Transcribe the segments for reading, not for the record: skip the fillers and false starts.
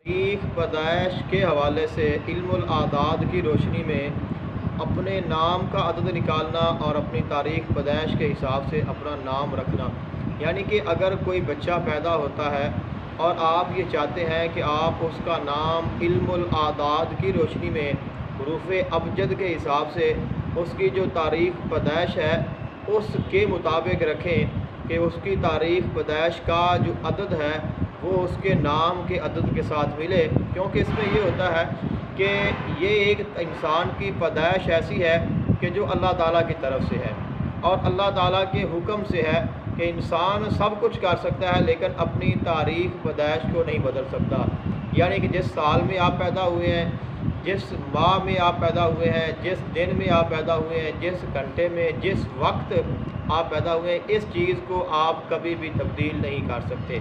تاریخ پیدائش کے حوالے سے علم الاعداد کی روشنی میں اپنے نام کا عدد نکالنا اور اپنی تاریخ پیدائش کے حساب سے اپنا نام رکھنا، یعنی کہ اگر کوئی بچہ پیدا ہوتا ہے اور آپ یہ چاہتے ہیں کہ آپ اس کا نام علم الاعداد کی روشنی میں حروف ابجد کے حساب سے اس کی جو تاریخ پیدائش ہے اس کے مطابق رکھیں کہ اس کی تاریخ پیدائش کا جو عدد ہے وہ اس کے نام کے عدد کے ساتھ ملے، کیونکہ اس میں یہ ہوتا ہے کہ یہ ایک انسان کی پیدائش ایسی ہے کہ جو اللہ تعالیٰ کی طرف سے ہے اور اللہ تعالیٰ کے حکم سے ہے کہ انسان سب کچھ کر سکتا ہے لیکن اپنی تاریخ پیدائش کو نہیں بدل سکتا، یعنی کہ جس سال میں آپ پیدا ہوئے ہیں، جس ماہ میں آپ پیدا ہوئے ہیں، جس دن میں آپ پیدا ہوئے ہیں، جس گھنٹے میں، جس وقت آپ پیدا ہوئے ہیں، اس چیز کو آپ کبھی بھی تبدیل نہیں کر سکتے۔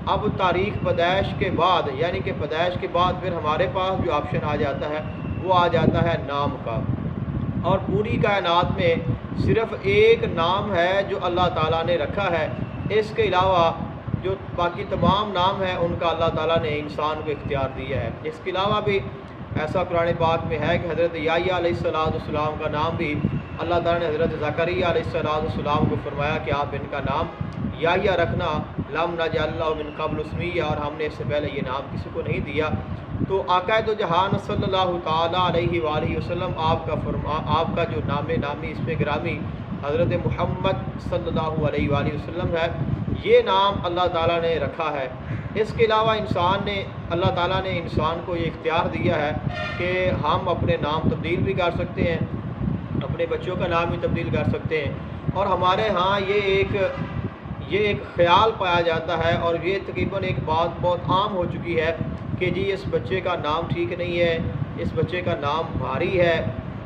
اب تاریخ پیدائش کے بعد، یعنی کہ پیدائش کے بعد پھر ہمارے پاس جو آپشن آ جاتا ہے وہ آ جاتا ہے نام کا، اور پوری کائنات میں صرف ایک نام ہے جو اللہ تعالیٰ نے رکھا ہے، اس کے علاوہ جو باقی تمام نام ہیں ان کا اللہ تعالیٰ نے انسان کو اختیار دیا ہے۔ اس کے علاوہ بھی ایسا قرآن پاک میں ہے کہ حضرت یحییٰ علیہ السلام کا نام بھی اللہ تعالیٰ نے حضرت زکریا علیہ السلام کو فرمایا کہ آپ ان کا نام یحییٰ رکھنا، لم نجعل لہ من قبل سمیہ، اور ہم نے اس سے پہلے یہ نام کسی کو نہیں دیا۔ تو آقا دو جہان صلی اللہ تعالیٰ علیہ وآلہ وسلم آپ کا جو نام نامی اس میں گرامی حضرت محمد صلی اللہ علیہ وآلہ وسلم ہے، یہ نام اللہ تعالیٰ نے رکھا ہے۔ اس کے علاوہ اللہ تعالیٰ نے انسان کو یہ اختیار دیا ہے کہ ہم اپنے نام تبدیل بھی کر سکتے ہیں، اپنے بچوں کا نام بھی تبدیل کر سکتے ہیں، اور ہمارے ہاں یہ ایک خیال پایا جاتا ہے، اور یہ تقریباً ایک بات بہت عام ہو چکی ہے کہ جی اس بچے کا نام ٹھیک نہیں ہے، اس بچے کا نام بھاری ہے،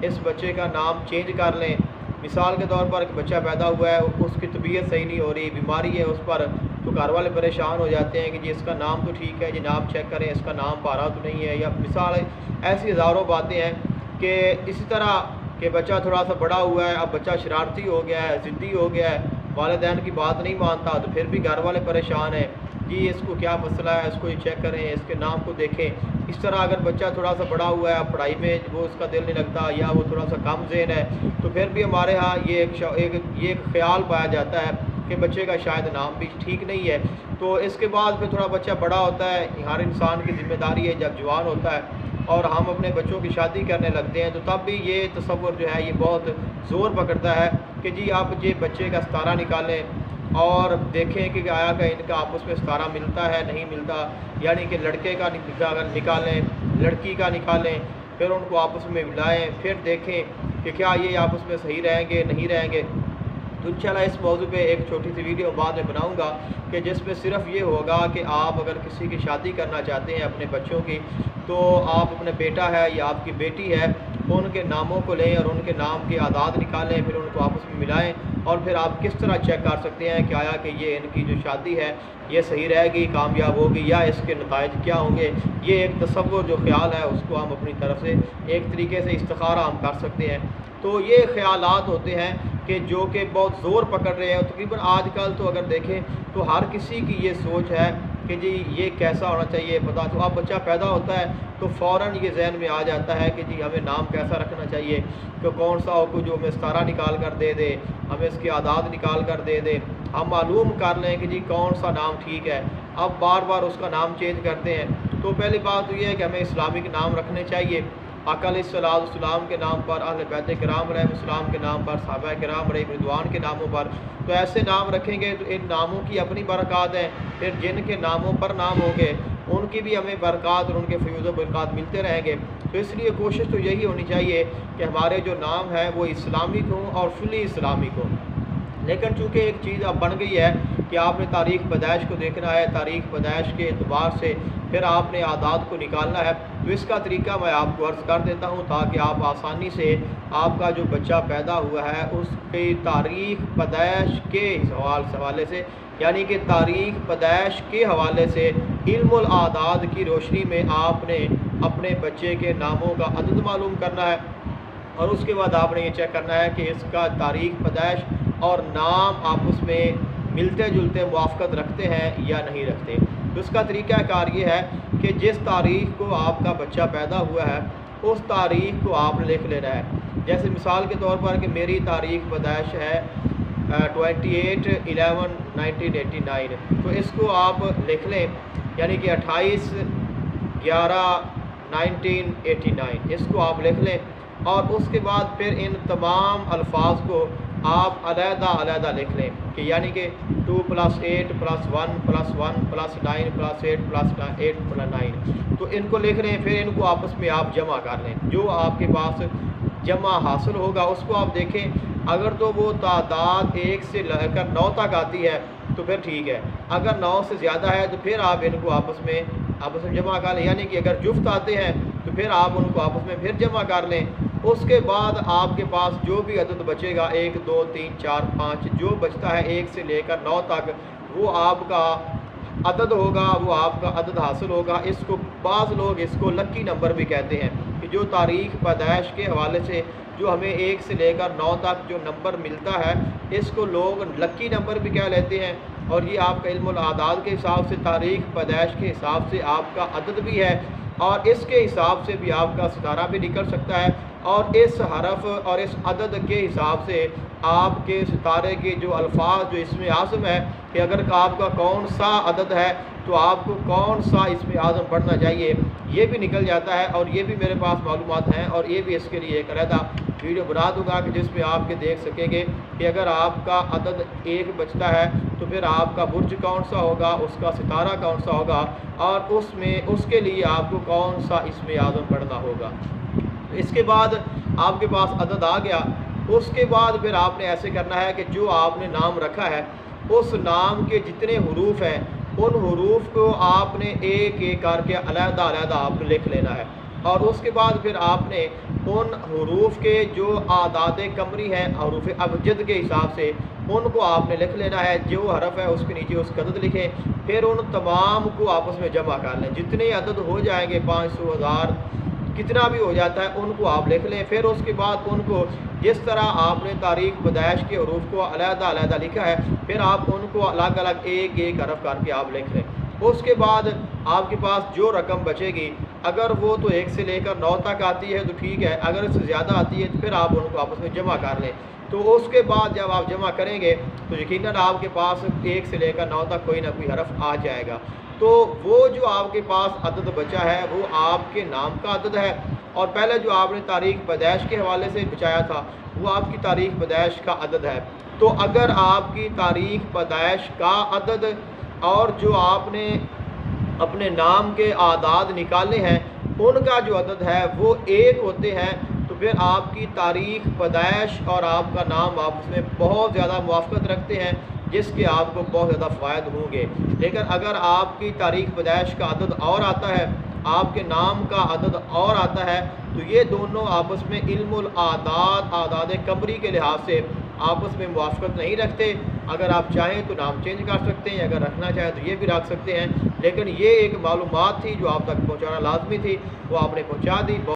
اس بچے کا نام چینج کر لیں۔ مثال کے طور پر ایک بچہ پیدا ہوا ہے، اس کی طبیعت صحیح نہیں ہو رہی، بیماری ہے اس پر، تو گھر والے پریشان ہو جاتے ہیں کہ جی اس کا نام تو ٹھیک ہے، جی نام چیک کریں، اس کا نام بھارا تو نہیں ہے، یا مثال ایسی ہزاروں باتیں ہیں۔ کہ اسی طرح کہ بچہ تھوڑا سا بڑا ہوا ہے، اب بچہ شرارتی ہو گیا ہے، ضدی ہو گیا ہے، والدین کی بات نہیں مانتا، تو پھر بھی گھر والے پریشان ہیں، جی اس کو کیا مسئلہ ہے، اس کو یہ چیک کریں، اس کے نام کو دیکھیں۔ اس طرح اگر بچہ تھوڑا سا بڑا ہوا ہے، پڑھائی میں وہ اس کا دل نہیں لگتا، یا وہ تھوڑا سا کم ذہن ہے، تو پھر بھی ہمارے ہاں یہ ایک خیال پایا جاتا ہے کہ بچے کا شاید نام بھی ٹھیک نہیں ہے۔ تو اس کے بعد پھر تھوڑا بچہ بڑا ہوتا ہے، ہر انسان کی ذمہ داری ہے، جب جوان ہوتا ہے اور ہم اپنے بچوں کی شادی کرنے لگتے ہیں، تو تب بھی یہ تصور جو ہے یہ بہت زور پکڑتا ہے کہ جی آپ یہ بچے کا ستارہ نکالیں اور دیکھیں کہ آیا کہ ان کا آپس میں ستارہ ملتا ہے نہیں ملتا، یعنی کہ لڑکے کا نکالیں، لڑکی کا نکالیں، پھر ان کو آپس میں ملائیں، پھر دیکھیں کہ کیا یہ آپس میں صحیح رہیں گے نہیں رہیں گے۔ تو انشاءاللہ اس موضوع پہ ایک چھوٹی سی ویڈیو بعد میں بناؤں گا کہ جس میں صرف یہ ہوگا کہ آپ اگر کسی کی شادی کرنا چاہتے ہیں اپنے بچوں کی، تو آپ اپنے بیٹا ہے یا آپ کی بیٹی ہے، ان کے ناموں کو لیں اور ان کے نام کے اعداد نکالیں، پھر ان کو آپس میں ملائیں، اور پھر آپ کس طرح چیک کر سکتے ہیں کہ آیا کہ یہ ان کی جو شادی ہے یہ صحیح رہے گی، کامیاب ہوگی، یا اس کے نتائج کیا ہوں گے۔ یہ ایک تصور جو خیال ہے اس کو ہم اپنی طرف سے ایک طریقے سے استخارہ ہم کر سکتے ہیں۔ تو یہ خیالات ہوتے ہیں کہ جو کہ بہت زور پکڑ رہے ہیں، تقریباً آج کل تو اگر دیکھیں تو ہر کسی کی یہ سوچ ہے کہ جی یہ کیسا ہونا چاہیے پتہ، تو اب بچہ پیدا ہوتا ہے تو فوراً یہ ذہن میں آ جاتا ہے کہ جی ہمیں نام کیسا رکھنا چاہیے، کہ کون سا ہو جو ہمیں ستارہ نکال کر دے دے، ہمیں اس کی اعداد نکال کر دے دے، ہم معلوم کر لیں کہ جی کون سا نام ٹھیک ہے۔ اب بار بار اس کا نام چینج کرتے ہیں، تو پہلی بات تو یہ ہے کہ ہمیں اسلامک نام رکھنے چاہیے، آقا علیہ السلام کے نام پر، اہل بیت کرام علیہ السلام کے نام پر، صحابہ کرام علیہ رضوان کے ناموں پر۔ تو ایسے نام رکھیں گے تو ان ناموں کی اپنی برکات ہیں، پھر جن کے ناموں پر نام ہوں گے ان کی بھی ہمیں برکات اور ان کے فیوز و برکات ملتے رہیں گے۔ تو اس لیے کوشش تو یہی ہونی چاہیے کہ ہمارے جو نام ہیں وہ اسلامک ہوں اور فلی اسلامک ہوں۔ لیکن چونکہ ایک چیز اب بن گئی ہے کہ آپ نے تاریخ پیدائش کو دیکھنا ہے، تاریخ پیدائش کے اعتبار سے پھر آپ نے اعداد کو نکالنا ہے، تو اس کا طریقہ میں آپ کو عرض کر دیتا ہوں تاکہ آپ آسانی سے آپ کا جو بچہ پیدا ہوا ہے اس کی تاریخ پیدائش کے حوالے سے، یعنی کہ تاریخ پیدائش کے حوالے سے علم الاعداد کی روشنی میں آپ نے اپنے بچے کے ناموں کا عدد معلوم کرنا ہے، اور اس کے بعد آپ نے یہ چیک کرنا ہے کہ اس کا تاریخ پیدائش اور نام آپس میں ملتے جلتے موافقت رکھتے ہیں یا نہیں رکھتے۔ تو اس کا طریقہ کار یہ ہے کہ جس تاریخ کو آپ کا بچہ پیدا ہوا ہے اس تاریخ کو آپ نے لکھ لینا ہے۔ جیسے مثال کے طور پر کہ میری تاریخ پیدائش ہے 28/11/1989، تو اس کو آپ لکھ لیں، یعنی کہ 28/11/1989 اس کو آپ لکھ لیں، اور اس کے بعد پھر ان تمام الفاظ کو آپ علیحدہ علیحدہ لکھ لیں، کہ یعنی کہ 2+8+1+9+8+9 تو ان کو لکھ لیں، پھر ان کو آپس میں آپ جمع کر لیں۔ جو آپ کے پاس جمع حاصل ہوگا اس کو آپ دیکھیں، اگر تو وہ تعداد 1 سے لے کر 9 تک آتی ہے تو پھر ٹھیک ہے، اگر 9 سے زیادہ ہے تو پھر آپ ان کو آپس میں جمع کر لیں، یعنی کہ اگر جفت آتے ہیں تو پھر آپ ان کو آپس میں پھر جمع کر لیں۔ اس کے بعد آپ کے پاس جو بھی عدد بچے گا 1 2 3 4 5 جو بچتا ہے 1 سے لے کر 9 تک وہ آپ کا عدد ہوگا، وہ آپ کا عدد حاصل ہوگا۔ اس کو بعض لوگ اس کو لکی نمبر بھی کہتے ہیں، کہ جو تاریخ پیدائش کے حوالے سے جو ہمیں 1 سے لے کر 9 تک جو نمبر ملتا ہے اس کو لوگ لکی نمبر بھی کہہ لیتے ہیں، اور یہ آپ کا علم الاعداد کے حساب سے تاریخ پیدائش کے حساب سے آپ کا عدد بھی ہے، اور اس کے حساب سے بھی آپ کا ستارہ بھی نکل سکتا ہے، اور اس حرف اور اس عدد کے حساب سے آپ کے ستارے کے جو الفاظ جو اسم اعظم ہے، کہ اگر آپ کا کون سا عدد ہے تو آپ کو کون سا اسم اعظم پڑھنا چاہیے یہ بھی نکل جاتا ہے، اور یہ بھی میرے پاس معلومات ہیں، اور یہ بھی اس کے لیے ایک علیحدہ ویڈیو بنا دوں گا کہ جس میں آپ کے دیکھ سکیں گے کہ اگر آپ کا عدد 1 بچتا ہے تو پھر آپ کا برج کون سا ہوگا، اس کا ستارہ کون سا ہوگا، اور اس کے لیے آپ کو کون سا اسم اعظم پڑھنا ہوگا۔ اس کے بعد آپ کے پاس عدد آ گیا، اس کے بعد پھر آپ نے ایسے کرنا ہے کہ جو آپ نے نام رکھا ہے اس نام کے جتنے حروف ہیں ان حروف کو آپ نے ایک ایک کر کے علیحدہ علیحدہ آپ نے لکھ لینا ہے، اور اس کے بعد پھر آپ نے ان حروف کے جو اعداد قمری ہیں حروف ابجد کے حساب سے ان کو آپ نے لکھ لینا ہے، جو حرف ہے اس کے نیچے اس کا عدد لکھیں، پھر ان تمام کو آپس میں جمع کر لیں، جتنے عدد ہو جائیں گے 500 1000 کتنا بھی ہو جاتا ہے ان کو آپ لکھ لیں، پھر اس کے بعد ان کو جس طرح آپ نے تاریخ پیدائش کے حروف کو علیحدہ علیحدہ لکھا ہے پھر آپ ان کو الگ الگ ایک ایک حرف کر کے آپ لکھ لیں۔ اس کے بعد آپ کے پاس جو رقم بچے گی اگر وہ تو 1 سے لے کر 9 تک آتی ہے تو ٹھیک ہے، اگر اس سے زیادہ آتی ہے تو پھر آپ ان کو آپس میں جمع کر لیں۔ تو اس کے بعد جب آپ جمع کریں گے تو یقیناً آپ کے پاس 1 سے لے کر 9 تک کوئی نہ کوئی حرف آ جائے گا، تو وہ جو آپ کے پاس عدد بچا ہے وہ آپ کے نام کا عدد ہے، اور پہلے جو آپ نے تاریخ پیدائش کے حوالے سے بچایا تھا وہ آپ کی تاریخ پیدائش کا عدد ہے۔ تو اگر آپ کی تاریخ پیدائش کا عدد اور جو آپ نے اپنے نام کے اعداد نکالے ہیں ان کا جو عدد ہے وہ 1 ہوتے ہیں تو پھر آپ کی تاریخ پیدائش اور آپ کا نام آپس میں بہت زیادہ موافقت رکھتے ہیں، جس کے آپ کو بہت زیادہ فوائد ہوں گے۔ لیکن اگر آپ کی تاریخ پیدائش کا عدد اور آتا ہے، آپ کے نام کا عدد اور آتا ہے، تو یہ دونوں آپس میں علم الاعداد اعداد قمری کے لحاظ سے آپس میں موافقت نہیں رکھتے۔ اگر آپ چاہیں تو نام چینج کر سکتے ہیں، اگر رکھنا چاہیں تو یہ بھی رکھ سکتے ہیں، لیکن یہ ایک معلومات تھی جو آپ تک پہنچانا لازمی تھی، وہ آپ نے پہنچا دی۔